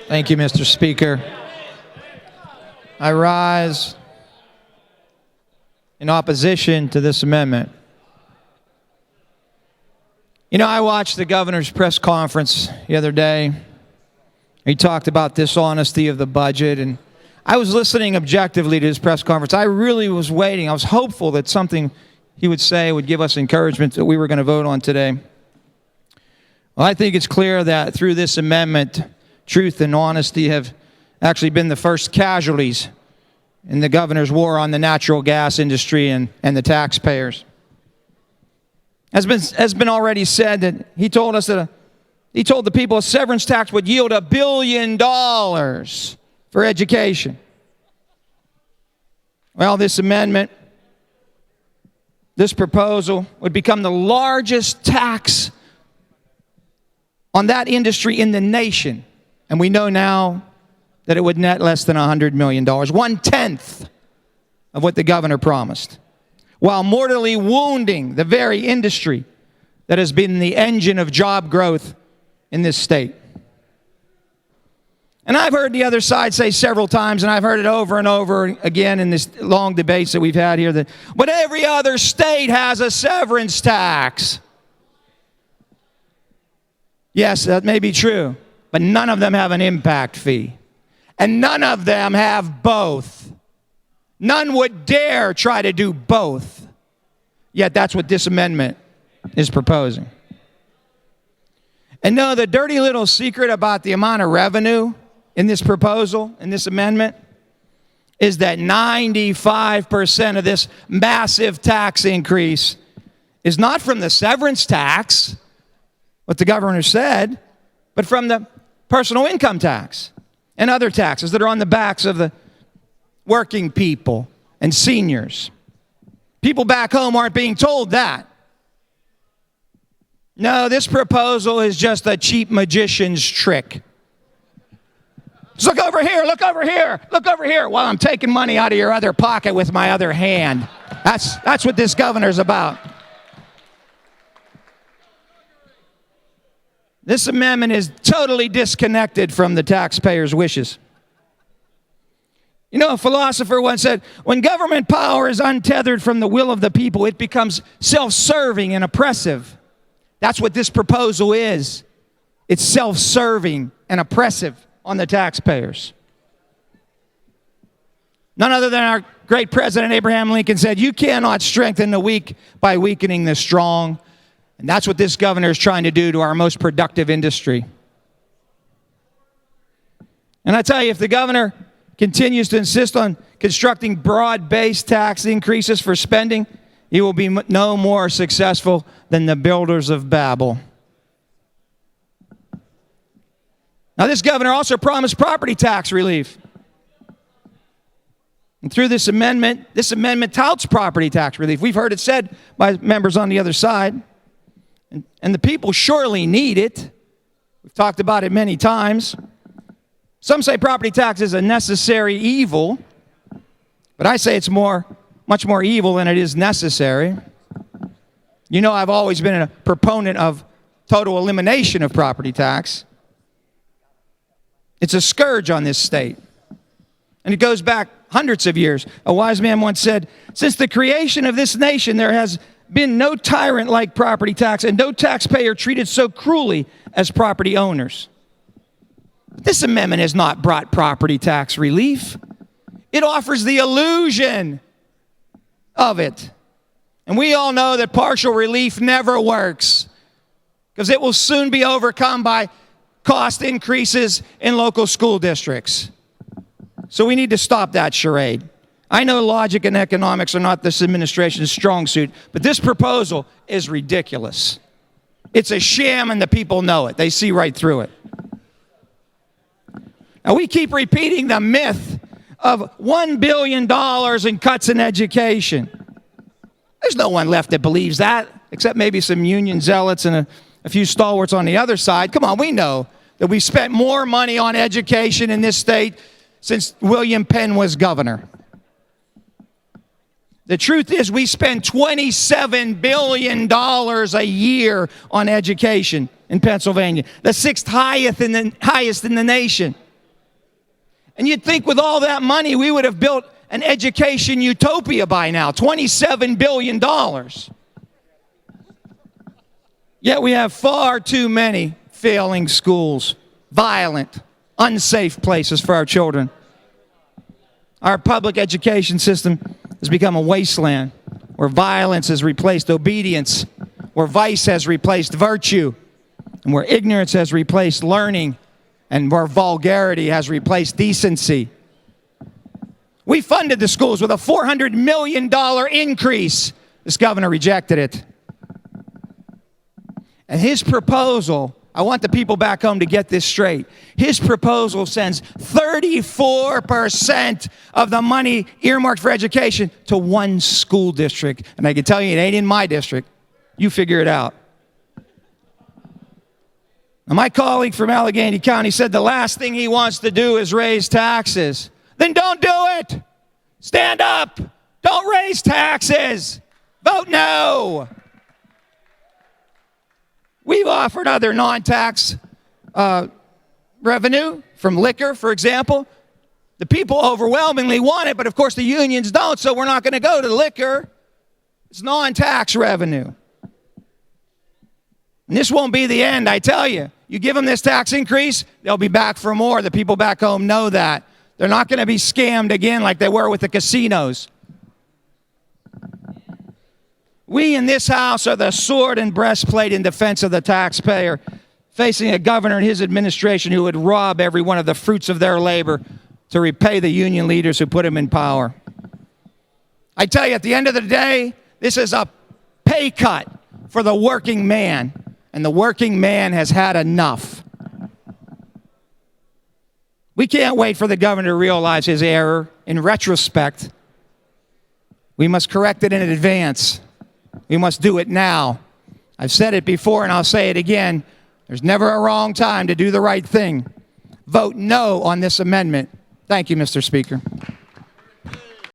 Thank you, Mr. Speaker. I rise in opposition to this amendment. You know, I watched the governor's press conference the other day. He talked about dishonesty of the budget, and I was listening objectively to his press conference. I really was waiting. I was hopeful that something he would say would give us encouragement that we were going to vote on today. Well, I think it's clear that through this amendment, truth and honesty have actually been the first casualties in the governor's war on the natural gas industry and the taxpayers. Has been already said that he told us that he told the people a severance tax would yield $1 billion for education. Well, this amendment, this proposal would become the largest tax on that industry in the nation. And we know now that it would net less than $100 million, 1/10 of what the governor promised, while mortally wounding the very industry that has been the engine of job growth in this state. And I've heard the other side say several times, and I've heard it over and over again in this long debates that we've had here, that but every other state has a severance tax. Yes, that may be true, but none of them have an impact fee. And none of them have both. None would dare try to do both. Yet that's what this amendment is proposing. And no, the dirty little secret about the amount of revenue in this proposal, in this amendment, is that 95% of this massive tax increase is not from the severance tax, what the governor said, but from the personal income tax and other taxes that are on the backs of the working people and seniors. People back home aren't being told that. No, this proposal is just a cheap magician's trick. Just look over here, look over here, look over here, while I'm taking money out of your other pocket with my other hand. That's what this governor's about. This amendment is totally disconnected from the taxpayers' wishes. You know, a philosopher once said, when government power is untethered from the will of the people, it becomes self-serving and oppressive. That's what this proposal is. It's self-serving and oppressive on the taxpayers. None other than our great President Abraham Lincoln said, you cannot strengthen the weak by weakening the strong. And that's what this governor is trying to do to our most productive industry. And I tell you, if the governor continues to insist on constructing broad-based tax increases for spending, he will be no more successful than the builders of Babel. Now, this governor also promised property tax relief. And through this amendment touts property tax relief. We've heard it said by members on the other side. And the people surely need it. We've talked about it many times. Some say property tax is a necessary evil, but I say it's much more evil than it is necessary. You know, I've always been a proponent of total elimination of property tax. It's a scourge on this state. And it goes back hundreds of years. A wise man once said, since the creation of this nation, there has been no tyrant like property tax and no taxpayer treated so cruelly as property owners. But this amendment has not brought property tax relief. It offers the illusion of it. And we all know that partial relief never works because it will soon be overcome by cost increases in local school districts. So we need to stop that charade. I know logic and economics are not this administration's strong suit, but this proposal is ridiculous. It's a sham and the people know it. They see right through it. Now we keep repeating the myth of $1 billion in cuts in education. There's no one left that believes that, except maybe some union zealots and a few stalwarts on the other side. Come on, we know that we've spent more money on education in this state since William Penn was governor. The truth is we spend $27 billion a year on education in Pennsylvania, the sixth highest in the nation. And you'd think with all that money, we would have built an education utopia by now, $27 billion. Yet we have far too many failing schools, violent, unsafe places for our children. Our public education system has become a wasteland where violence has replaced obedience, where vice has replaced virtue, and where ignorance has replaced learning, and where vulgarity has replaced decency. We funded the schools with a $400 million increase. This governor rejected it. And his proposal, I want the people back home to get this straight. His proposal sends 34% of the money earmarked for education to one school district. And I can tell you it ain't in my district. You figure it out. Now, my colleague from Allegheny County said the last thing he wants to do is raise taxes. Then don't do it. Stand up. Don't raise taxes. Vote no. We've offered other non-tax revenue from liquor, for example. The people overwhelmingly want it, but of course the unions don't, so we're not going to go to liquor. It's non-tax revenue. And this won't be the end, I tell you. You give them this tax increase, they'll be back for more. The people back home know that. They're not going to be scammed again like they were with the casinos. We in this House are the sword and breastplate in defense of the taxpayer, facing a governor and his administration who would rob every one of the fruits of their labor to repay the union leaders who put him in power. I tell you, at the end of the day, this is a pay cut for the working man, and the working man has had enough. We can't wait for the governor to realize his error in retrospect. We must correct it in advance. We must do it now. I've said it before and I'll say it again. There's never a wrong time to do the right thing. Vote no on this amendment. Thank you, Mr. Speaker.